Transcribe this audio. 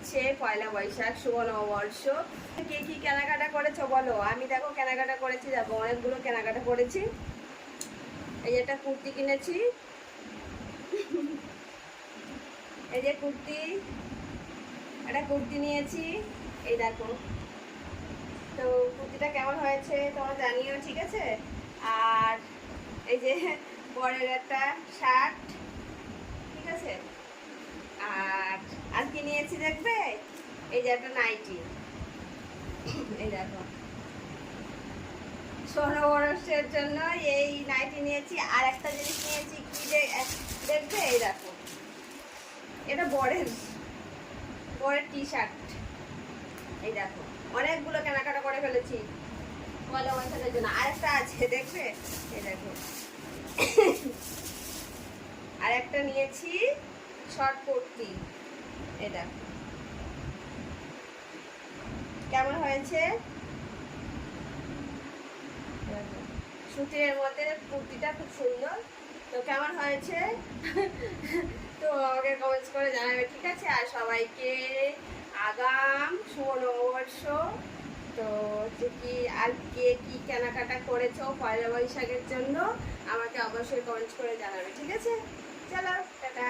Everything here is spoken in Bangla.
আসছে পয়লা বৈশাখ, শুভ নববর্ষ। কে কি কেনাকাটা করেছো বলো? আমি দেখো কেনাকাটা করেছি, দেখো অনেকগুলো কেনাকাটা করেছি। এই যে একটা কুর্তি কিনেছি, এই যে কুর্তি, একটা কুর্তি নিয়েছি, এই দেখো। তো কুর্তিটা কেমন হয়েছে তোমরা জানিও, ঠিক আছে? আর এই যে বরের একটা শার্ট, ঠিক আছে। আর কি নিয়েছি দেখবে? এই যে একটা নাইটি, এই দেখো ষোলবর্ষের জন্য এই নাইটি নিয়েছি। আর একটা জিনিস নিয়েছি, কি দেখবে? এই দেখো, এটা বরের বরের টি শার্ট। এই দেখো অনেকগুলো কেনাকাটা করে ফেলেছি পয়লা বৈশাখের জন্য। আর একটা আছে দেখবে, এই দেখো। আর একটা নিয়েছি শর্ট কুর্তি, এই দেখো কেমন হয়েছে। সুতির মধ্যে কুর্তিটা খুব সুন্দর। তো কেমন হয়েছে তো আমাকে কমেন্টস করে জানাবে, ঠিক আছে? আর সবাইকে আগাম শুভ নববর্ষ। তো হচ্ছে কি, আর কে কি কেনাকাটা করেছো পয়লা বৈশাখের জন্য আমাকে অবশ্যই কমেন্টস করে জানাবে, ঠিক আছে? চলো টাটা।